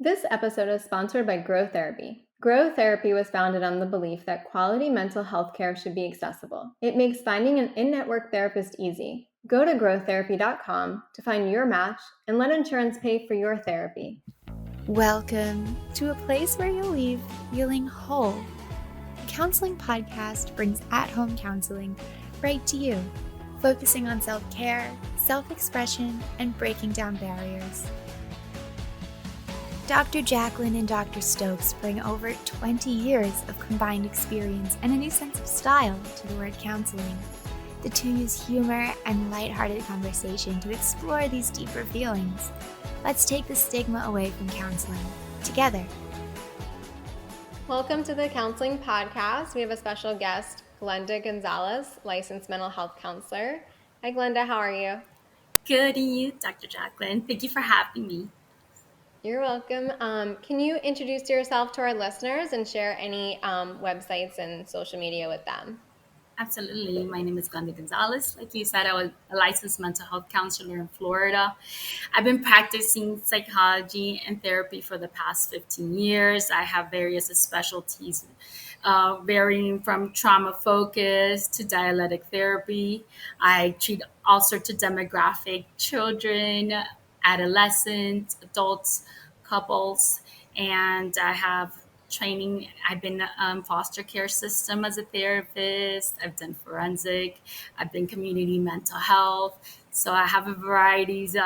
This episode is sponsored by Grow Therapy. Grow Therapy was founded on the belief that quality mental health care should be accessible. It makes finding an in-network therapist easy. Go to growtherapy.com to find your match and let insurance pay for your therapy. Welcome to a place where you'll leave feeling whole. The Counseling Podcast brings at-home counseling right to you, focusing on self-care, self-expression, and breaking down barriers. Dr. Jaclyn and Dr. Stokes bring over 20 years of combined experience and a new sense of style to the word counseling. The two use humor and lighthearted conversation to explore these deeper feelings. Let's take the stigma away from counseling, together. Welcome to the Counseling Podcast. We have a special guest, Glenda Gonzalez, licensed mental health counselor. Hi, Glenda. How are you? Good, and you, Dr. Jaclyn? Thank you for having me. You're welcome. Can you introduce yourself to our listeners and share any websites and social media with them? Absolutely. My name is Glenda Gonzalez. Like you said, I was a licensed mental health counselor in Florida. I've been practicing psychology and therapy for the past 15 years. I have various specialties, varying from trauma focus to dialectic therapy. I treat all sorts of demographic: children, adolescents, adults, couples, and I have training. I've been foster care system as a therapist. I've done forensic. I've been community mental health. So I have a varieties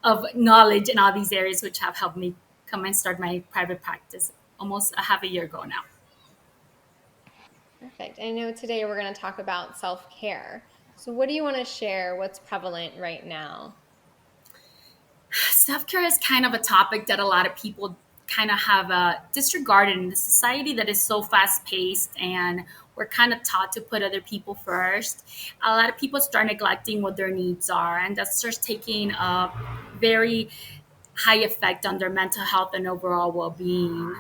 of knowledge in all these areas, which have helped me come and start my private practice almost a half a year ago now. Perfect. I know today we're going to talk about self-care. So what do you want to share? What's prevalent right now? Self-care is kind of a topic that a lot of people kind of have disregarded in the society that is so fast-paced, and we're kind of taught to put other people first. A lot of people start neglecting what their needs are, and that starts taking a very high effect on their mental health and overall well-being.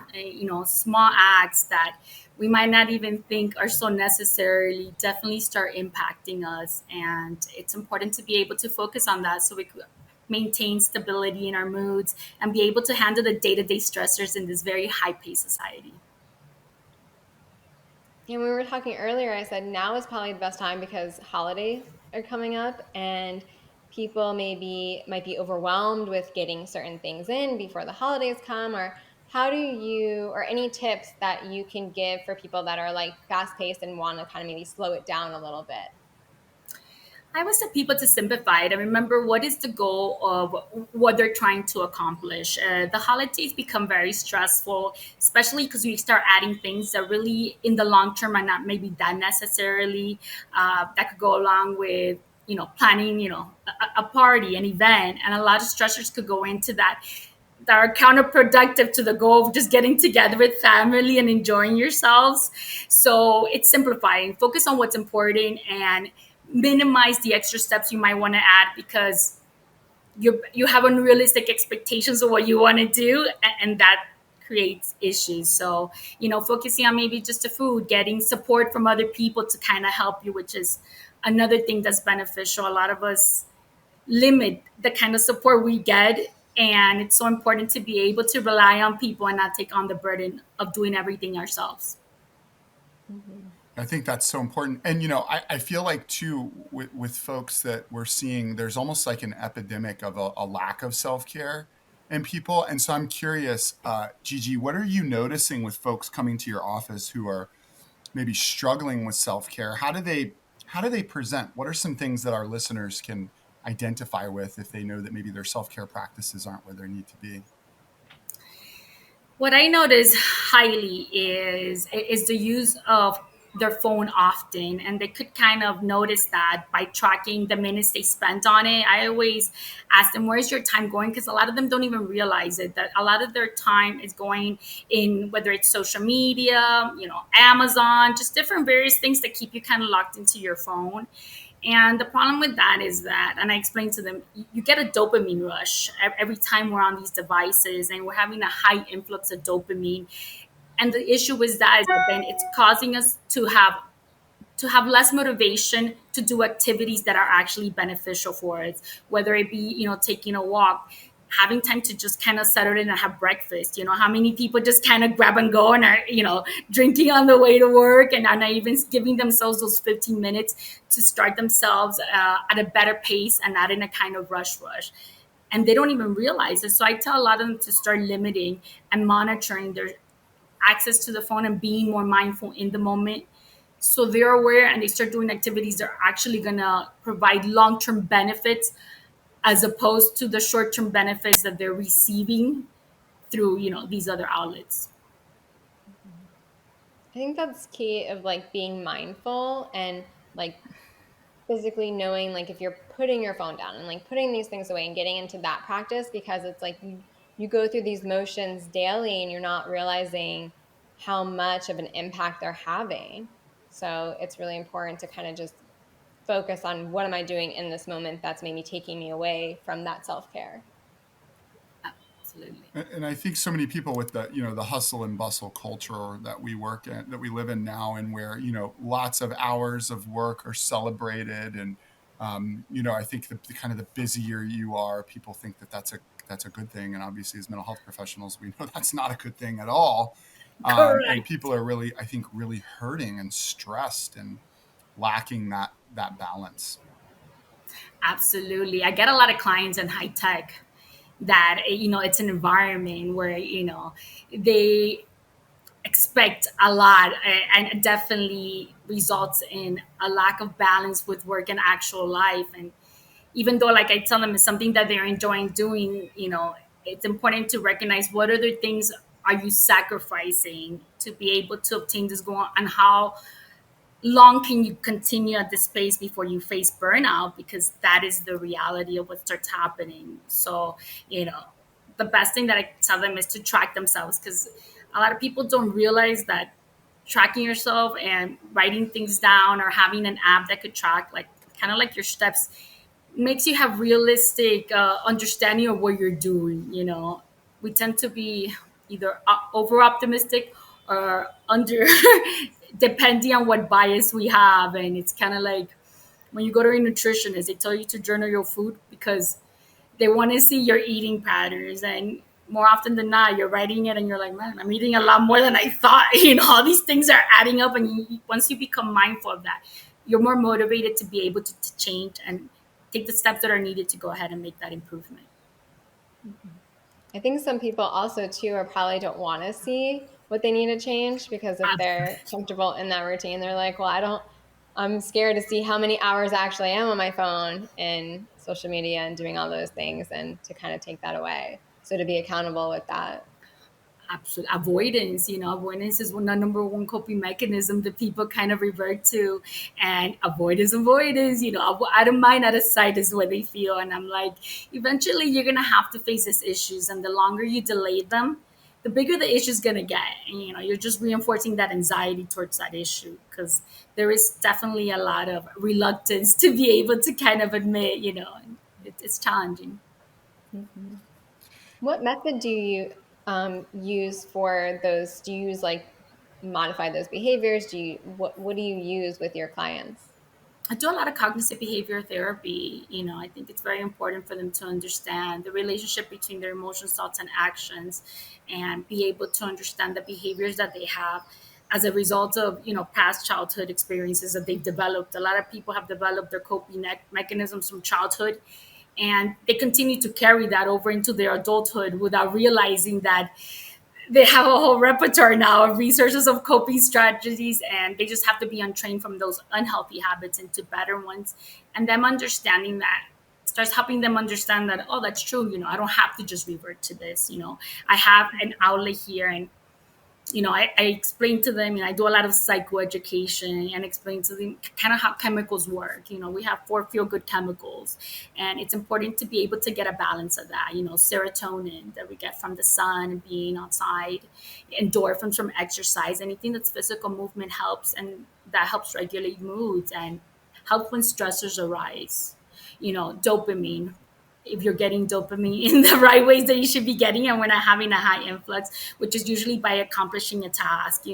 Small acts that we might not even think are so necessarily definitely start impacting us, and it's important to be able to focus on that so we could maintain stability in our moods and be able to handle the day-to-day stressors in this very high-paced society. And we were talking earlier, I said now is probably the best time because holidays are coming up and people might be overwhelmed with getting certain things in before the holidays come. Or how do you, or any tips that you can give for people that are like fast-paced and want to kind of maybe slow it down a little bit? I always tell people to simplify it and remember what is the goal of what they're trying to accomplish. The holidays become very stressful, especially because we start adding things that really in the long term are not maybe that necessarily that could go along with planning a party, an event, and a lot of stressors could go into that are counterproductive to the goal of just getting together with family and enjoying yourselves. So it's simplifying, focus on what's important, and minimize the extra steps you might want to add because you have unrealistic expectations of what you want to do, and that creates issues. So focusing on maybe just the food, getting support from other people to kind of help you, which is another thing that's beneficial. A lot of us limit the kind of support we get, and it's so important to be able to rely on people and not take on the burden of doing everything ourselves. Mm-hmm. I think that's so important. And, I feel like, too, with folks that we're seeing, there's almost like an epidemic of a lack of self-care in people. And so I'm curious, Gigi, what are you noticing with folks coming to your office who are maybe struggling with self-care? How do they present? What are some things that our listeners can identify with if they know that maybe their self-care practices aren't where they need to be? What I notice highly is the use of their phone often, and they could kind of notice that by tracking the minutes they spent on it. I always ask them, where's your time going? Because a lot of them don't even realize it, that a lot of their time is going in, whether it's social media, Amazon, just different various things that keep you kind of locked into your phone. And the problem with that is that, and I explained to them, you get a dopamine rush every time we're on these devices, and we're having a high influx of dopamine. And the issue is that then it's causing us to have less motivation to do activities that are actually beneficial for us, whether it be taking a walk, having time to just kind of settle in and have breakfast. How many people just kind of grab and go and are, drinking on the way to work and are not even giving themselves those 15 minutes to start themselves at a better pace and not in a kind of rush. And they don't even realize it. So I tell a lot of them to start limiting and monitoring their access to the phone and being more mindful in the moment, so they're aware and they start doing activities that are actually going to provide long-term benefits as opposed to the short-term benefits that they're receiving through these other outlets. I think that's key of like being mindful and like physically knowing like if you're putting your phone down and like putting these things away and getting into that practice, because it's like you go through these motions daily and you're not realizing how much of an impact they're having. So it's really important to kind of just focus on what am I doing in this moment that's maybe taking me away from that self-care. Absolutely. And I think so many people with the, the hustle and bustle culture that we work in, that we live in now, and where, lots of hours of work are celebrated. And, I think the kind of the busier you are, people think that that's a good thing. And obviously as mental health professionals, we know that's not a good thing at all. And Correct. people are really, I think, really hurting and stressed and lacking that balance. Absolutely. I get a lot of clients in high tech that it's an environment where they expect a lot, and it definitely results in a lack of balance with work and actual life. And even though, like I tell them, it's something that they're enjoying doing, it's important to recognize what other things are you sacrificing to be able to obtain this goal, and how long can you continue at this pace before you face burnout, because that is the reality of what starts happening. So the best thing that I tell them is to track themselves, because a lot of people don't realize that tracking yourself and writing things down or having an app that could track, like kind of like your steps, makes you have realistic understanding of what you're doing. We tend to be either over optimistic or under depending on what bias we have. And it's kind of like when you go to a nutritionist, they tell you to journal your food because they want to see your eating patterns. And more often than not, you're writing it and you're like, man, I'm eating a lot more than I thought. All these things are adding up. And once you become mindful of that, you're more motivated to be able to change and take the steps that are needed to go ahead and make that improvement. I think some people also too are probably don't want to see what they need to change, because if they're comfortable in that routine, they're like, well, I'm scared to see how many hours I actually am on my phone and social media and doing all those things, and to kind of take that away. So to be accountable with that. Absolute avoidance. Avoidance is the number one coping mechanism that people kind of revert to. And avoidance, out of mind, out of sight is what they feel. And I'm like, eventually you're going to have to face these issues. And the longer you delay them, the bigger the issue is going to get. And, you're just reinforcing that anxiety towards that issue, because there is definitely a lot of reluctance to be able to kind of admit, it's challenging. Mhm. What method do you use for those? Do you use like modify those behaviors? What do you use with your clients? I do a lot of cognitive behavior therapy. I think it's very important for them to understand the relationship between their emotions, thoughts, and actions, and be able to understand the behaviors that they have as a result of, past childhood experiences that they've developed. A lot of people have developed their coping mechanisms from childhood, and they continue to carry that over into their adulthood without realizing that they have a whole repertoire now of resources of coping strategies, and they just have to be untrained from those unhealthy habits into better ones. And them understanding that starts helping them understand that, oh, that's true, I don't have to just revert to this. I have an outlet here. And I explain to them, and I do a lot of psychoeducation and explain to them kind of how chemicals work. We have four feel good chemicals, and it's important to be able to get a balance of that. Serotonin that we get from the sun, being outside, endorphins from exercise, anything that's physical movement helps, and that helps regulate moods and help when stressors arise. Dopamine, if you're getting dopamine in the right ways that you should be getting, and we're not having a high influx, which is usually by accomplishing a task.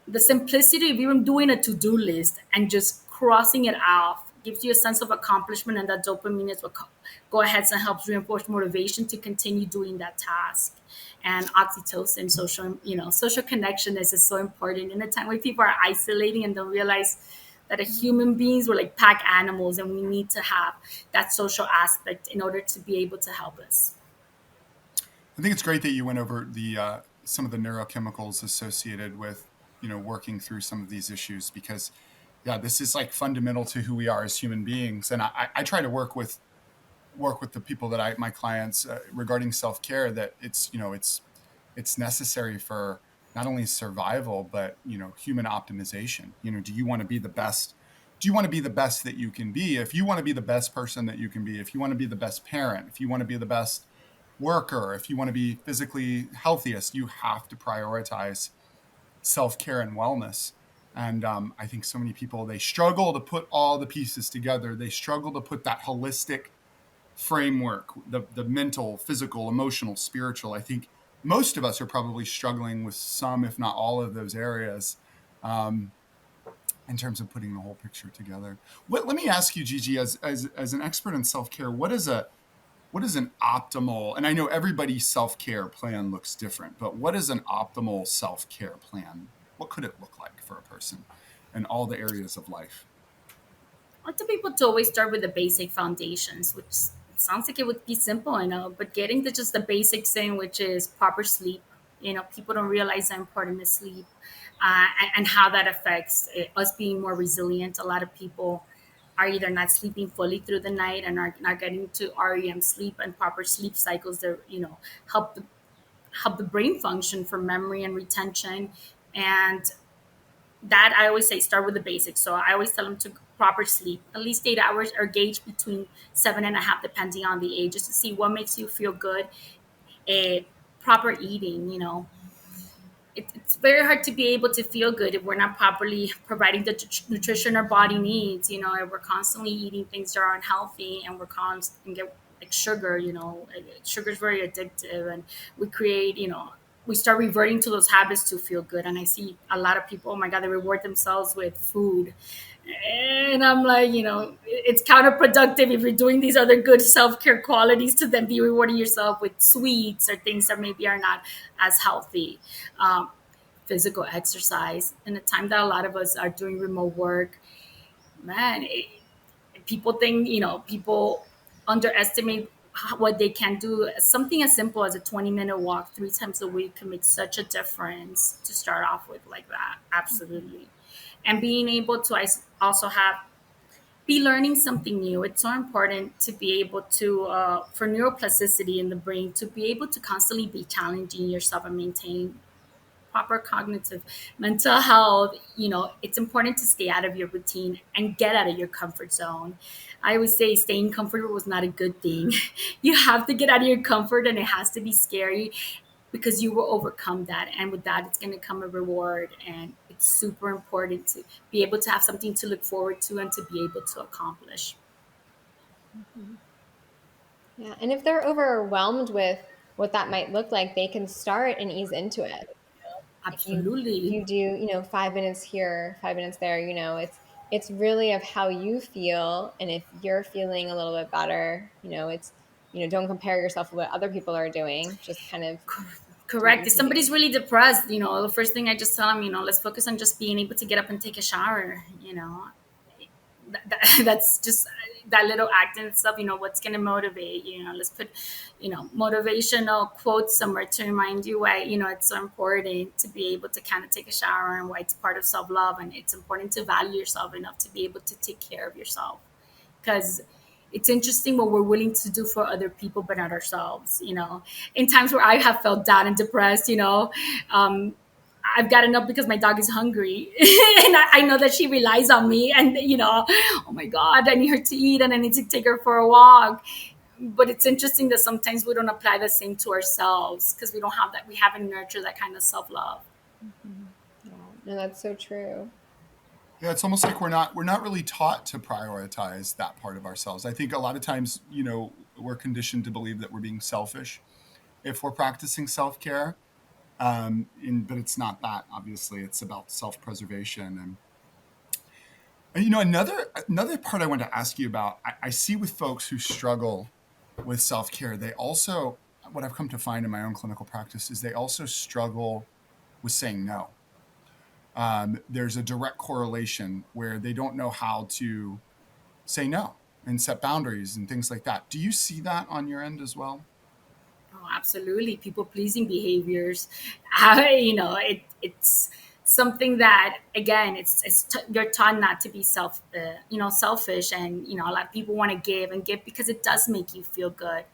The simplicity of even doing a to-do list and just crossing it off gives you a sense of accomplishment, and that dopamine is what go ahead and helps reinforce motivation to continue doing that task. And oxytocin, social connection is so important in a time where people are isolating and don't realize that a human beings were like pack animals, and we need to have that social aspect in order to be able to help us. I think it's great that you went over the some of the neurochemicals associated with working through some of these issues because yeah, this is like fundamental to who we are as human beings. And I try to work with the people that my clients regarding self care that it's necessary for not only survival but human optimization. Do you want to be the best? Do you want to be the best that you can be? If you want to be the best person that you can be, if you want to be the best parent, if you want to be the best worker, if you want to be physically healthiest, you have to prioritize self care and wellness. And I think so many people, they struggle to put all the pieces together. They struggle to put that holistic framework, the mental, physical, emotional, spiritual. I think most of us are probably struggling with some, if not all, of those areas um, in terms of putting the whole picture together. Let me ask you, Gigi, as an expert in self care, what is an optimal, and I know everybody's self-care plan looks different, but what is an optimal self-care plan? What could it look like for a person in all the areas of life? I tell people to always start with the basic foundations, which sounds like it would be simple, but getting to just the basics in, which is proper sleep. People don't realize how important is sleep, and how that affects us being more resilient. A lot of people are either not sleeping fully through the night and are not getting to REM sleep and proper sleep cycles that help the brain function for memory and retention. And that I always say start with the basics. So I always tell them to proper sleep, at least 8 hours, or gauge between 7.5, depending on the age, just to see what makes you feel good. A proper eating, it's very hard to be able to feel good if we're not properly providing the nutrition our body needs. If we're constantly eating things that are unhealthy, and we're constant get like sugar. Sugar is very addictive, and we create, we start reverting to those habits to feel good. And I see a lot of people, oh my God, they reward themselves with food. And I'm like, it's counterproductive if you're doing these other good self care qualities to then be rewarding yourself with sweets or things that maybe are not as healthy. Um, Physical exercise in the time that a lot of us are doing remote work, man, people think, people underestimate what they can do. Something as simple as a 20-minute walk 3 times a week can make such a difference to start off with, like that. Absolutely. And being able to also have be learning something new. It's so important to be able to for neuroplasticity in the brain, to be able to constantly be challenging yourself and maintain proper cognitive mental health. It's important to stay out of your routine and get out of your comfort zone. I always say staying comfortable was not a good thing. You have to get out of your comfort, and it has to be scary, because you will overcome that, and with that it's going to come a reward. And it's super important to be able to have something to look forward to and to be able to accomplish. Mhm. Yeah, and if they're overwhelmed with what that might look like, they can start and ease into it. If Absolutely. you do 5 minutes here, 5 minutes there, it's really of how you feel. And if you're feeling a little bit better, it's don't compare yourself with what other people are doing, just kind of do what Correct. you If can do. somebody's really depressed, the first thing I just tell them, let's focus on just being able to get up and take a shower. That's just that little act in itself. What's going to motivate. Let's put motivational quotes somewhere to remind you why it's so important to be able to kind of take a shower, and why it's part of self-love, and it's important to value yourself enough to be able to take care of yourself. Because it's interesting what we're willing to do for other people but not ourselves. In times where I have felt down and depressed, um, I've gotten up because my dog is hungry, and I know that she relies on me. And oh my God, I need her to eat, and I need to take her for a walk. But it's interesting that sometimes we don't apply the same to ourselves, because we don't have that. We haven't nurtured that kind of self love. Mhm. Yeah, no, that's so true. Yeah, it's almost like we're not really taught to prioritize that part of ourselves. I think a lot of times, we're conditioned to believe that we're being selfish if we're practicing self-care. But it's not that. Obviously, it's about self-preservation. And Another part I want to ask you about. I see with folks who struggle with self care, they also, what I've come to find in my own clinical practice is they also struggle with saying no. There's a direct correlation where they don't know how to say no and set boundaries and things like that. Do you see that on your end as well? Oh, absolutely. People pleasing behaviors. It's something that again, you're taught not to be selfish, and a lot of people want to give and give because it does make you feel good.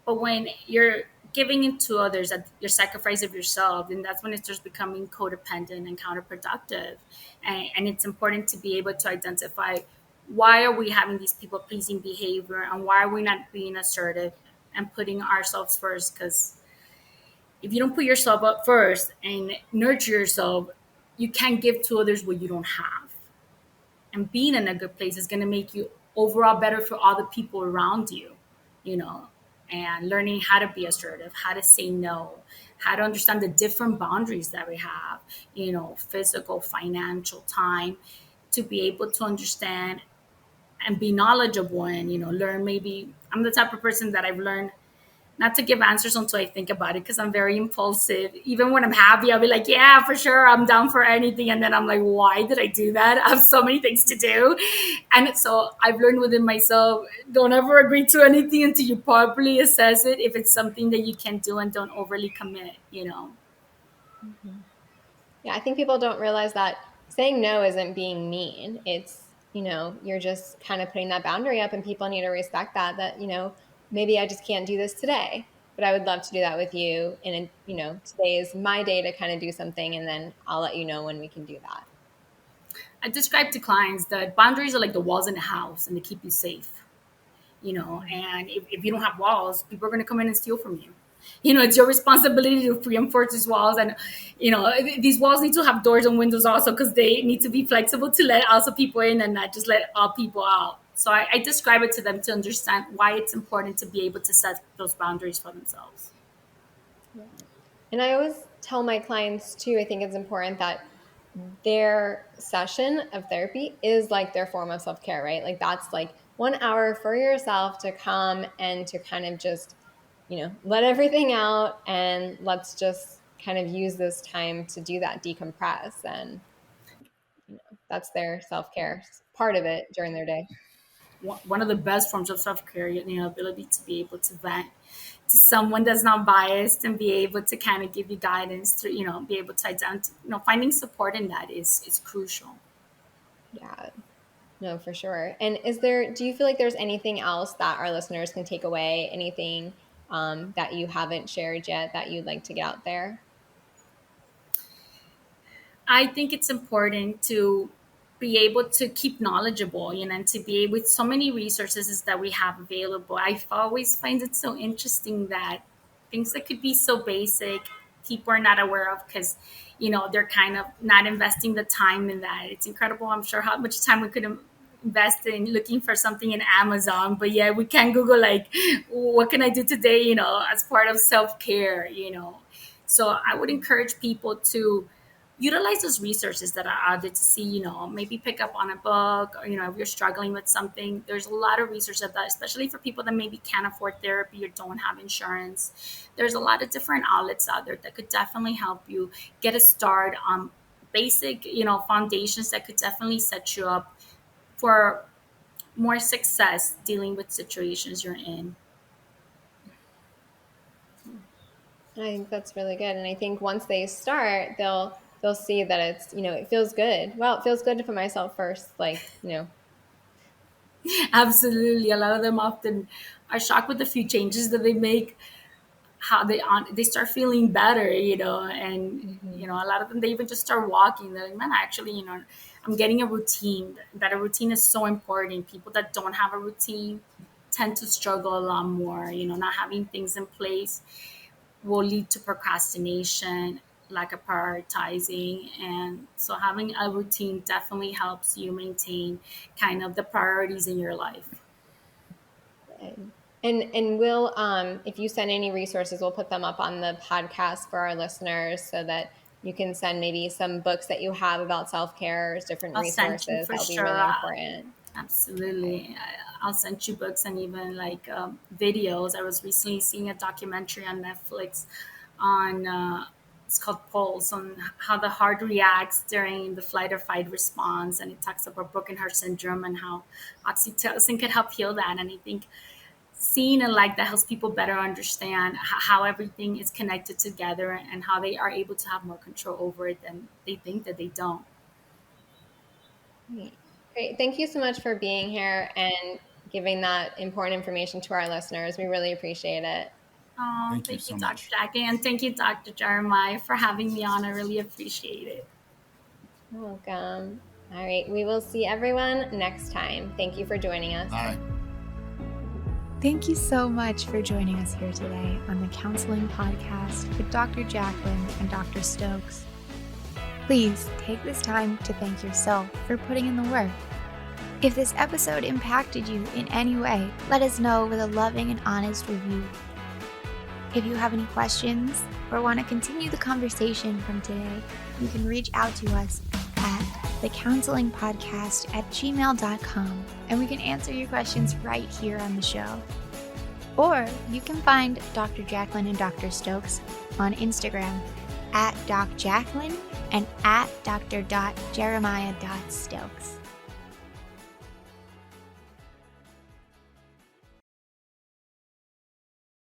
But when you're giving it to others at your sacrifice of yourself, then that's when it starts becoming codependent and counterproductive. And it's important to be able to identify why are we having these people pleasing behavior, and why are we not being assertive and putting ourselves first. Because if you don't put yourself up first and nurture yourself, you can't give to others what you don't have. And being in a good place is going to make you overall better for all the people around you, you know, and learning how to be assertive, how to say no, how to understand the different boundaries that we have, physical, financial, time, to be able to understand and be knowledgeable and, learn. Maybe I'm the type of person that I've learned not to give answers until I think about it, because I'm very impulsive. Even when I'm happy, I'll be like, yeah, for sure, I'm down for anything. And then I'm like, why did I do that? I have so many things to do. And so I've learned within myself, don't ever agree to anything until you properly assess it, if it's something that you can do, and don't overly commit. Mhm. Yeah, I think people don't realize that saying no isn't being mean. It's, you're just kind of putting that boundary up, and people need to respect that, maybe I just can't do this today, but I would love to do that with you. And, today is my day to kind of do something, and then I'll let you know when we can do that. I describe to clients that boundaries are like the walls in a house, and they keep you safe. And if you don't have walls, people are going to come in and steal from you. It's your responsibility to reinforce these walls. And these walls need to have doors and windows also, because they need to be flexible to let also people in, and not just let all people out. So I describe it to them to understand why it's important to be able to set those boundaries for themselves. Yeah. And I always tell my clients too, I think it's important that their session of therapy is like their form of self care, right? Like that's like 1 hour for yourself to come and to kind of just, let everything out, and let's just kind of use this time to do that decompress. And, that's their self care part of it during their day. One of the best forms of self-care, ability to be able to vent to someone that's not biased, and be able to kind of give you guidance through, be able to identify, finding support in that is crucial. Yeah, no, for sure. And do you feel like there's anything else that our listeners can take away? Anything that you haven't shared yet that you'd like to get out there? I think it's important to be able to keep knowledgeable, and to be with so many resources that we have available. I always find it so interesting that things that could be so basic, people are not aware of, because they're kind of not investing the time in that. It's incredible, I'm sure, how much time we could invest in looking for something in Amazon, but yeah, we can Google, like, what can I do today, as part of self-care. So I would encourage people to utilize those resources that are out there, to see, maybe pick up on a book, or, if you're struggling with something, there's a lot of resources that, especially for people that maybe can't afford therapy or don't have insurance, there's a lot of different outlets out there that could definitely help you get a start on basic, foundations that could definitely set you up for more success dealing with situations you're in. I think that's really good. And I think once they start, they'll see that it's, it feels good. Well, it feels good to put myself first. Like, Absolutely. A lot of them often are shocked with the few changes that they make, how they start feeling better, and mhm. a lot of them, they even just start walking. They're like, man, actually, I'm getting a routine. That a routine is so important. People that don't have a routine tend to struggle a lot more. Not having things in place will lead to procrastination, lack of prioritizing. And so having a routine definitely helps you maintain kind of the priorities in your life. And we'll if you send any resources, we'll put them up on the podcast for our listeners so that you can send maybe some books that you have about self-care, different I'll send you resources. for That would be sure. really important. Okay. Absolutely. I'll send you books and even like videos. I was recently seeing a documentary on Netflix on, it's called Pulse, on how the heart reacts during the flight or fight response. And it talks about broken heart syndrome and how oxytocin could help heal that. And I think seeing it like that helps people better understand how everything is connected together and how they are able to have more control over it than they think that they don't. Great. Great. Thank you so much for being here and giving that important information to our listeners. We really appreciate it. Oh, Thank you thank you, so Dr. much. Jackie, and thank you, Dr. Jeremiah, for having me on. I really appreciate it. You're welcome. All right. We will see everyone next time. Thank you for joining us. Bye. Thank you so much for joining us here today on the Counseling Podcast with Dr. Jaclyn and Dr. Stokes. Please take this time to thank yourself for putting in the work. If this episode impacted you in any way, let us know with a loving and honest review. If you have any questions or want to continue the conversation from today, you can reach out to us at thecounselingpodcast@gmail.com, and we can answer your questions right here on the show. Or you can find Dr. Jaclyn and Dr. Stokes on Instagram at DocJaclyn and at Dr.Jeremiah.Stokes.